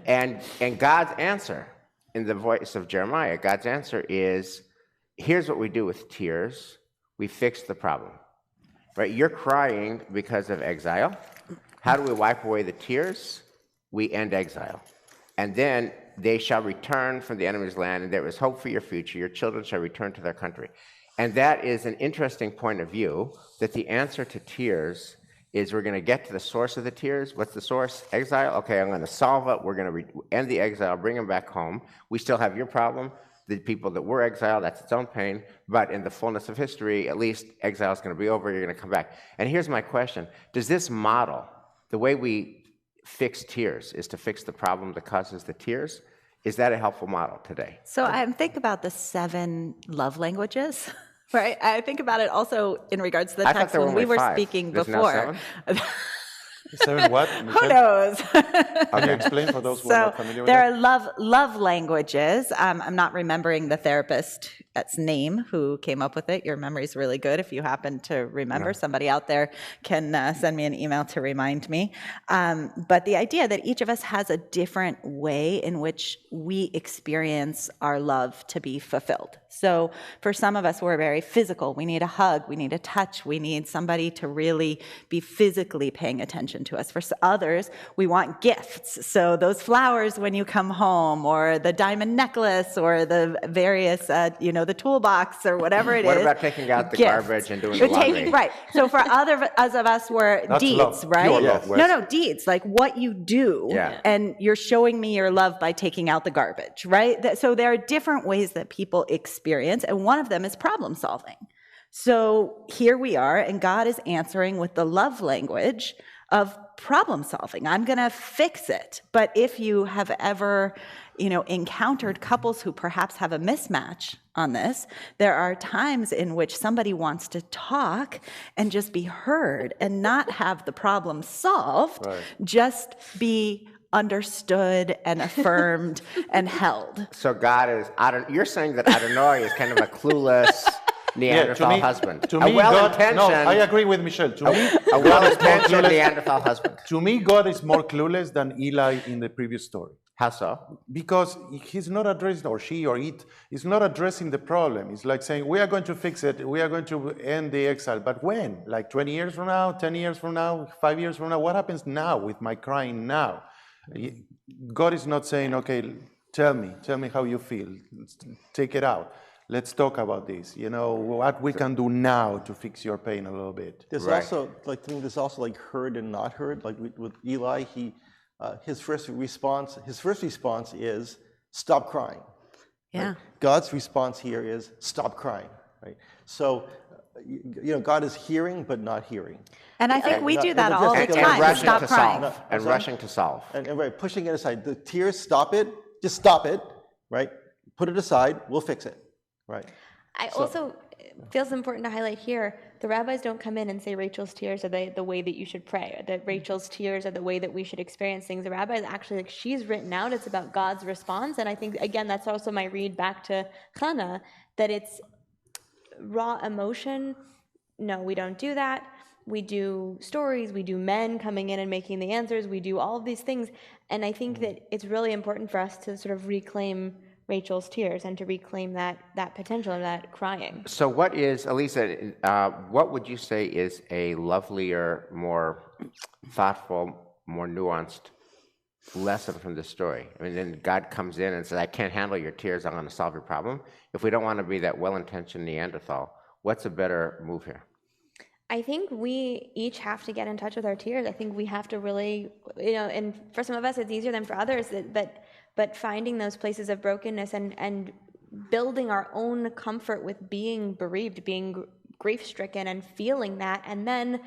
and God's answer in the voice of Jeremiah. God's answer is, here's what we do with tears: we fix the problem. Right, you're crying because of exile. How do we wipe away the tears? We end exile. And then they shall return from the enemy's land, and there is hope for your future. Your children shall return to their country. And that is an interesting point of view, that the answer to tears is we're going to get to the source of the tears. What's the source? Exile? Okay, I'm going to solve it. We're going to end the exile, bring them back home. We still have your problem. The people that were exiled, that's its own pain. But in the fullness of history, at least exile is going to be over. You're going to come back. And here's my question. Does this model, the way we fix tears is to fix the problem that causes the tears, is that a helpful model today? So I think about the 7 love languages, right? I think about it also in regards to the text when we were 5. Speaking There's before. Now 7 what? Who knows? Can you explain for those who are not familiar with there are love languages. I'm not remembering the therapist's name who came up with it. Your memory's really good. If you happen to remember, somebody out there can send me an email to remind me. But the idea that each of us has a different way in which we experience our love to be fulfilled. So for some of us, we're very physical. We need a hug. We need a touch. We need somebody to really be physically paying attention to us. For others, we want gifts. So those flowers when you come home, or the diamond necklace, or the various, the toolbox, or whatever it is. What about taking out the garbage and doing the laundry? Right. So for others of us, we're That's deeds, love. right? Pure love, Wes. No, deeds, like what you do. Yeah. And you're showing me your love by taking out the garbage, right? So there are different ways that people experience, and one of them is problem solving. So here we are, and God is answering with the love language of problem solving. I'm going to fix it. But if you have ever, encountered couples who perhaps have a mismatch on this, there are times in which somebody wants to talk and just be heard and not have the problem solved, just be understood and affirmed and held. So God is, you're saying that Adonai is kind of a clueless Neanderthal husband. To me, I agree with Michelle. To me, a well-intentioned Neanderthal husband. To me, God is more clueless than Eli in the previous story. How so? Because he's not addressing, or she or it is not addressing the problem. It's like saying, we are going to fix it, we are going to end the exile. But when? Like 20 years from now, 10 years from now, 5 years from now? What happens now with my crying now? God is not saying, okay, tell me how you feel. Take it out. Let's talk about this. What we can do now to fix your pain a little bit. There's also, there's also heard and not heard. Like with Eli, his first response is stop crying. Yeah. Right? God's response here is stop crying. Right. So, God is hearing but not hearing. And I think we do that all the time. And stop crying. Rushing to solve. And pushing it aside. The tears, stop it. Just stop it. Right. Put it aside. We'll fix it. Right. Also feels important to highlight here, the rabbis don't come in and say Rachel's tears are the way that you should pray, or that Rachel's tears are the way that we should experience things. The rabbis actually, she's written out, it's about God's response. And I think, again, that's also my read back to Hannah, that it's raw emotion. No, we don't do that. We do stories, we do men coming in and making the answers, we do all of these things. And I think that it's really important for us to sort of reclaim Rachel's tears and to reclaim that potential and that crying. So what is, Elisa, what would you say is a lovelier, more thoughtful, more nuanced lesson from this story? I mean, then God comes in and says, I can't handle your tears, I'm going to solve your problem. If we don't want to be that well-intentioned Neanderthal, what's a better move here? I think we each have to get in touch with our tears. I think we have to really, and for some of us it's easier than for others, but finding those places of brokenness and building our own comfort with being bereaved, being grief-stricken and feeling that, and then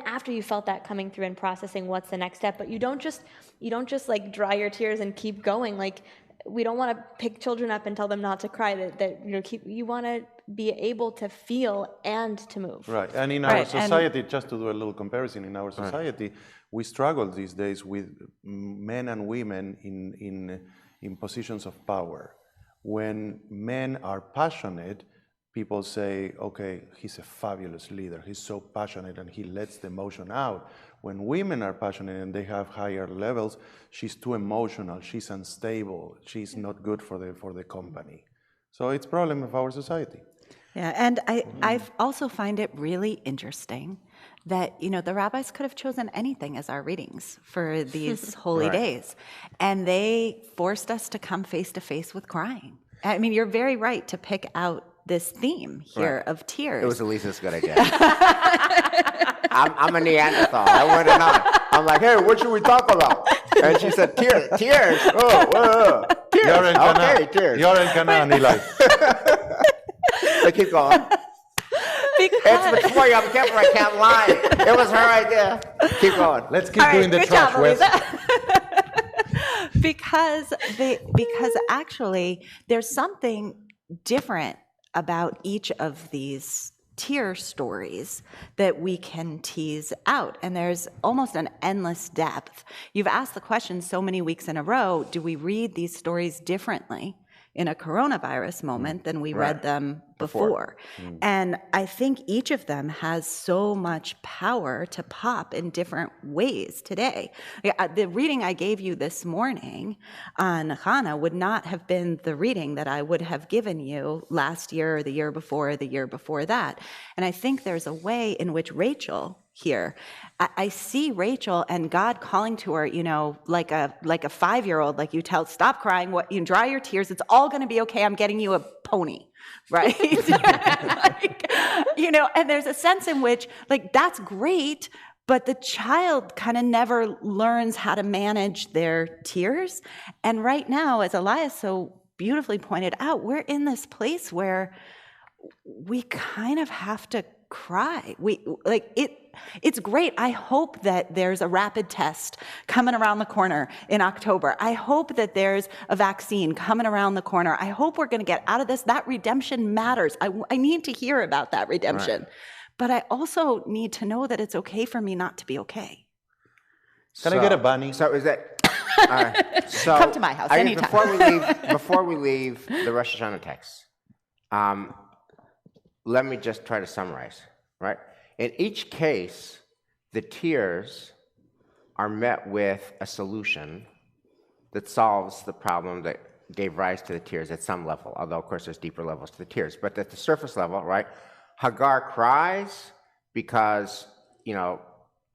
after you felt that coming through and processing what's the next step. But you don't just like dry your tears and keep going. Like, we don't want to pick children up and tell them not to cry. You want to be able to feel and to move. Right, and in our society, just to do a little comparison, in our society, we struggle these days with men and women in positions of power. When men are passionate, people say, okay, he's a fabulous leader. He's so passionate and he lets the emotion out. When women are passionate and they have higher levels, she's too emotional, she's unstable, she's not good for the company. So it's a problem of our society. Yeah, and I also find it really interesting that, the rabbis could have chosen anything as our readings for these holy days. And they forced us to come face to face with crying. I mean, you're very right to pick out this theme here of tears. It was Elisa's good idea. I'm a Neanderthal. I went on. I'm like, hey, what should we talk about? And she said, tears. Oh, tears. Okay, tears. You're in Canaan, Eli. So keep going. It's before you. I'm careful. I can't lie. It was her idea. Keep going. Let's keep doing the trash, Wes. Because actually there's something different about each of these tear stories that we can tease out, and there's almost an endless depth. You've asked the question so many weeks in a row, do we read these stories differently in a coronavirus moment than we read them before. And I think each of them has so much power to pop in different ways today. The reading I gave you this morning on Hannah would not have been the reading that I would have given you last year or the year before or the year before that. And I think there's a way in which Rachel here, I see Rachel and God calling to her, like a 5-year-old, like you tell, stop crying, you dry your tears, it's all going to be okay, I'm getting you a pony, right? And there's a sense in which, that's great, but the child kind of never learns how to manage their tears. And right now, as Elias so beautifully pointed out, we're in this place where we kind of have to cry. It's great. I hope that there's a rapid test coming around the corner in October. I hope that there's a vaccine coming around the corner. I hope we're going to get out of this. That redemption matters. I need to hear about that redemption. Right. But I also need to know that it's okay for me not to be okay. Can I get a bunny? So is that... so come to my house anytime. Before we leave the Rosh Hashanah text, let me just try to summarize, right? In each case, the tears are met with a solution that solves the problem that gave rise to the tears at some level, although, of course, there's deeper levels to the tears. But at the surface level, right, Hagar cries because,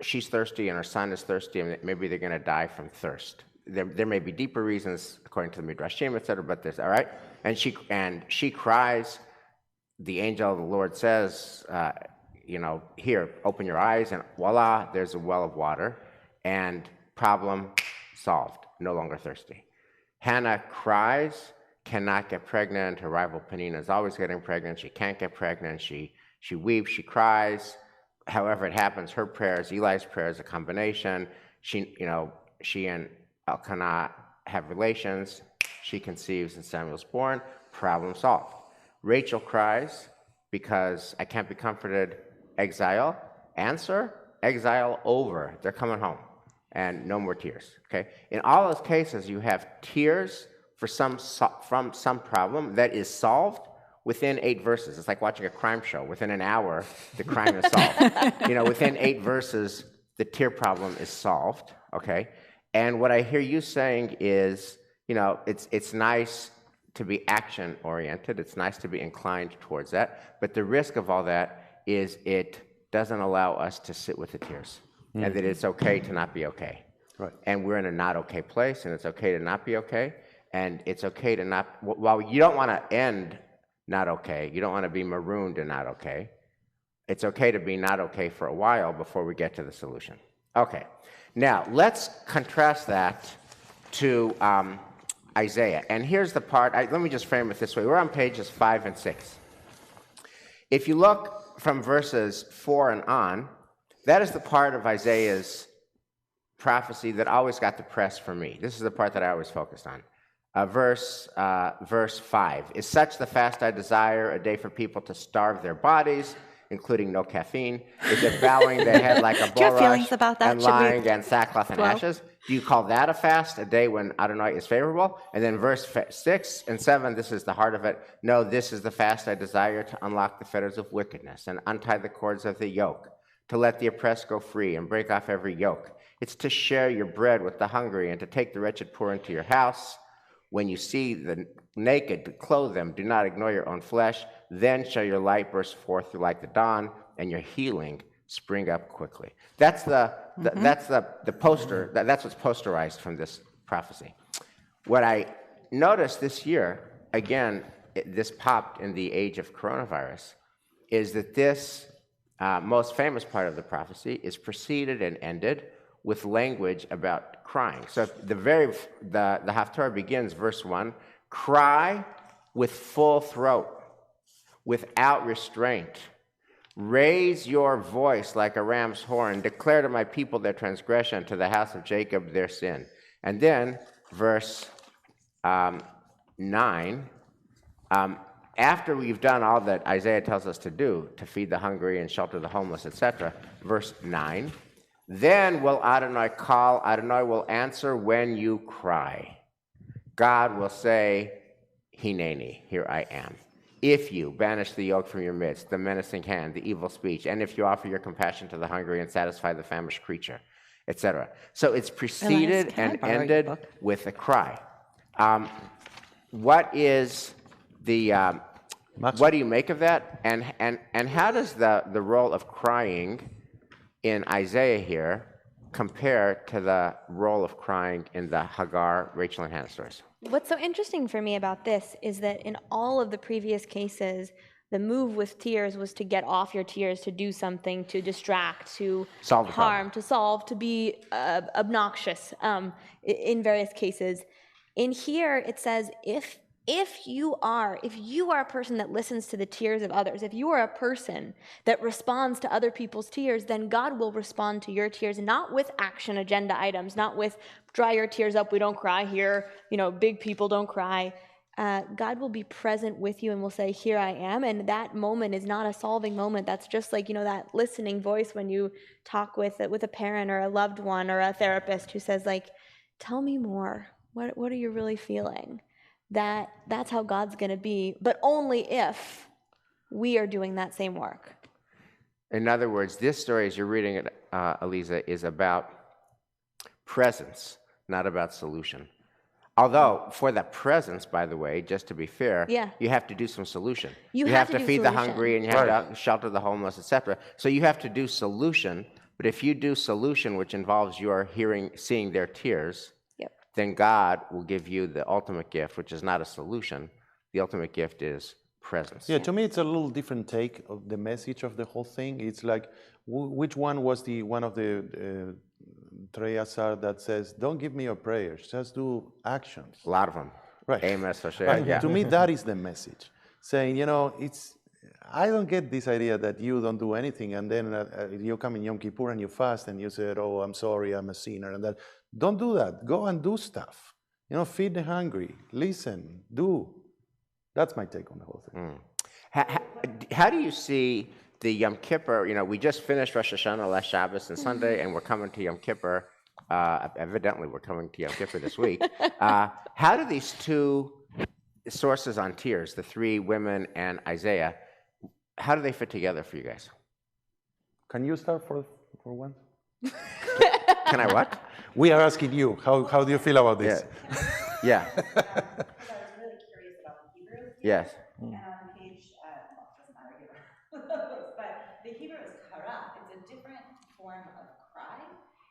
she's thirsty and her son is thirsty, and maybe they're going to die from thirst. There may be deeper reasons, according to the Midrashim, et cetera, but there's, all right? And she cries. The angel of the Lord says, here, open your eyes, and voila, there's a well of water, and problem solved, no longer thirsty. Hannah cries, cannot get pregnant. Her rival Penina is always getting pregnant. She can't get pregnant. She weeps, she cries. However it happens, her prayers, Eli's prayers, a combination. She and Elkanah have relations. She conceives, and Samuel's born. Problem solved. Rachel cries because I can't be comforted. Exile. Answer, exile over. They're coming home. And no more tears. Okay? In all those cases, you have tears from some problem that is solved within 8 verses. It's like watching a crime show. Within an hour, the crime is solved. Within 8 verses, the tear problem is solved. Okay? And what I hear you saying is, it's nice to be action-oriented. It's nice to be inclined towards that. But the risk of all that is it doesn't allow us to sit with the tears, and that it's okay to not be okay. Right. And we're in a not okay place, and it's okay to not be okay. And it's okay to not, while you don't want to end not okay, you don't want to be marooned in not okay, it's okay to be not okay for a while before we get to the solution. Okay. Now, let's contrast that to Isaiah. And here's the part, let me just frame it this way. We're on pages 5 and 6. If you look from verses 4 and on, that is the part of Isaiah's prophecy that always got the press for me. This is the part that I always focused on. Verse 5. Is such the fast I desire, a day for people to starve their bodies, including no caffeine? Is it bowing their head like a bulrush and lying and sackcloth and ashes? Do you call that a fast, a day when Adonai is favorable? And then verse 6 and 7, this is the heart of it. No, this is the fast I desire, to unlock the fetters of wickedness and untie the cords of the yoke, to let the oppressed go free and break off every yoke. It's to share your bread with the hungry and to take the wretched poor into your house. When you see the naked, to clothe them. Do not ignore your own flesh. Then shall your light burst forth like the dawn, and your healing spring up quickly. That's the poster. That's what's posterized from this prophecy. What I noticed this year, again, this popped in the age of coronavirus, is that this most famous part of the prophecy is preceded and ended with language about crying. So the Haftarah begins, verse 1, cry with full throat, without restraint. Raise your voice like a ram's horn. Declare to my people their transgression, to the house of Jacob their sin. And then, verse 9, after we've done all that Isaiah tells us to do, to feed the hungry and shelter the homeless, etc., verse 9, then will Adonai call, Adonai will answer when you cry. God will say, Hineni, here I am. If you banish the yoke from your midst, the menacing hand, the evil speech, and if you offer your compassion to the hungry and satisfy the famished creature, etc. So it's preceded and ended with a cry. What is the what do you make of that? And how does the role of crying in Isaiah here compare to the role of crying in the Hagar, Rachel, and Hannah stories? What's so interesting for me about this is that in all of the previous cases, the move with tears was to get off your tears, to do something, to distract, to Solve the harm, problem. to solve, to be obnoxious in various cases. In here, it says, if you are a person that listens to the tears of others, if you are a person that responds to other people's tears, then God will respond to your tears, not with action agenda items, not with dry your tears up, we don't cry here, big people don't cry. God will be present with you and will say, here I am. And that moment is not a solving moment. That's just like, that listening voice when you talk with a parent or a loved one or a therapist who says, like, tell me more. What are you really feeling? That's how God's going to be, but only if we are doing that same work. In other words, this story, as you're reading it, Eliza, is about presence, not about solution. Although, for the presence, by the way, just to be fair, you have to do some solution. You have to feed the hungry, and you have to shelter the homeless, etc. So you have to do solution, but if you do solution, which involves your seeing their tears, then God will give you the ultimate gift, which is not a solution. The ultimate gift is presence. Yeah, to me, it's a little different take of the message of the whole thing. It's like, which one was the one of the Treyasar that says, don't give me your prayers, just do actions. A lot of them. Right. Amos, Hosea, right. yeah. To me, that is the message. Saying, I don't get this idea that you don't do anything, and then you come in Yom Kippur and you fast, and you said, oh, I'm sorry, I'm a sinner, and that. Don't do that. Go and do stuff. Feed the hungry. Listen. Do. That's my take on the whole thing. How do you see the Yom Kippur? We just finished Rosh Hashanah last Shabbos and Sunday, and we're coming to Yom Kippur. Evidently, we're coming to Yom Kippur this week. How do these two sources on tears, the three women and Isaiah, how do they fit together for you guys? Can you start for one? Can I what? We are asking you. How do you feel about this? Yeah. I was really curious about the Hebrew. Yes. And on page, doesn't matter here, but the Hebrew is kara. It's a different form of cry.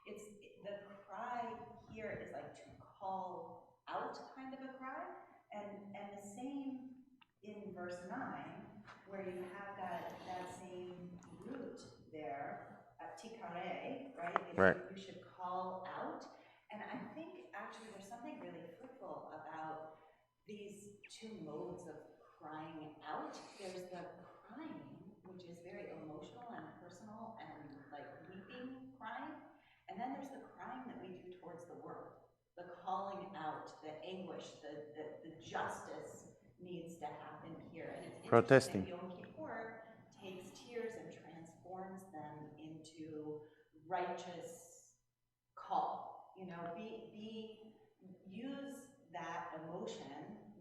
The cry here is like to call out, kind of a cry, and the same in verse 9, where you have that same root there, tikare, right? Right. You should call out. And I think actually there's something really fruitful about these two modes of crying out. There's the crying, which is very emotional and personal and like weeping crying. And then there's the crying that we do towards the world. The calling out, the anguish, the justice needs to happen here. And it's protesting. Yom Kippur takes tears and transforms them into righteous call. Use that emotion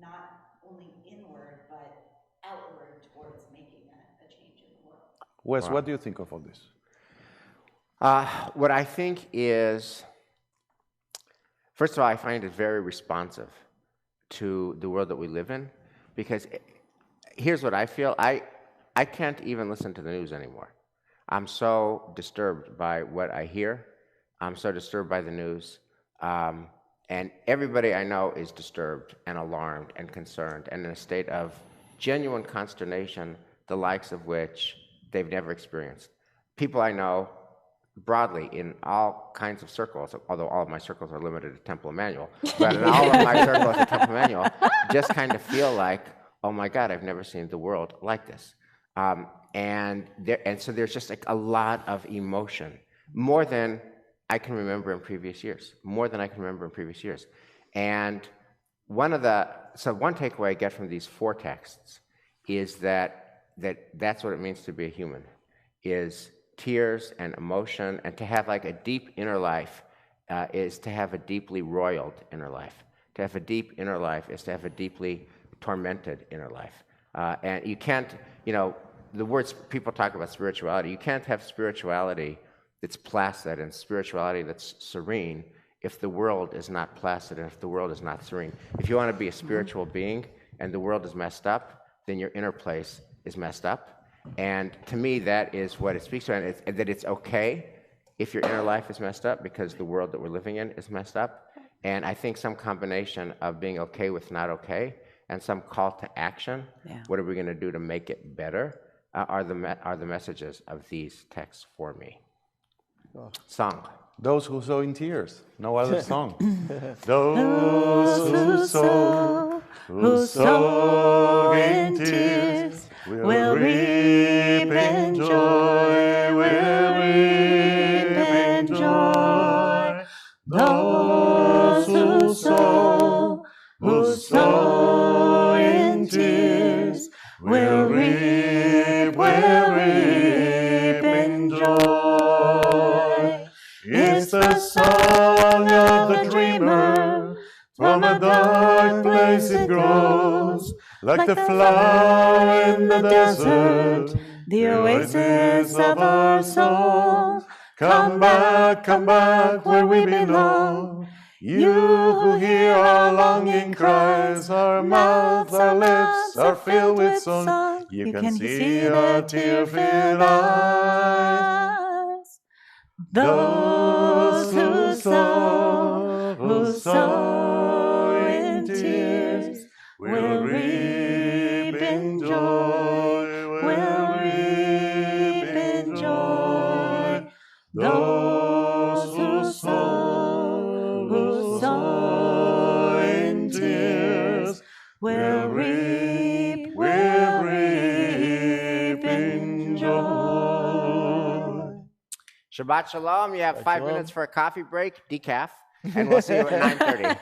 not only inward but outward towards making a change in the world. Wes, Wow. What do you think of all this? What I think is, first of all, I find it very responsive to the world that we live in, because here's what I feel. I can't even listen to the news anymore. I'm so disturbed by what I hear. I'm so disturbed by the news. And everybody I know is disturbed and alarmed and concerned and in a state of genuine consternation, the likes of which they've never experienced. People I know broadly in all kinds of circles, although all of my circles are limited to Temple Emmanuel, but in all of my circles at Temple Emmanuel, just kind of feel like, oh my God, I've never seen the world like this. And so there's just like a lot of emotion, more than I can remember in previous years, And one takeaway I get from these four texts is that's what it means to be a human, is tears and emotion, and to have like a deep inner life is to have a deeply roiled inner life. To have a deep inner life is to have a deeply tormented inner life. And you can't, the words people talk about spirituality, you can't have spirituality that's placid and spirituality that's serene if the world is not placid and if the world is not serene. If you want to be a spiritual being and the world is messed up, then your inner place is messed up. And to me, that is what it speaks to, and that it's okay if your inner life is messed up because the world that we're living in is messed up. And I think some combination of being okay with not okay and some call to action, what are we going to do to make it better, are the messages of these texts for me. Song. Those who sow in tears. No other song. Those who sow in tears will reap in joy, will reap in joy. Those who sow in tears will reap in joy. It's the song of the dreamer, from a dark place it grows, like the flower in the desert, the oasis of our souls. Come back where we belong. You who hear our longing cries, our mouths, our lips are filled with song. You can see the tear-filled eyes. Those who sow in tears will reap in joy, will reap in joy. Those who sow in tears will reap in joy. Shabbat Shalom. You have 5 minutes for a coffee break, decaf, and we'll see you at 9:30.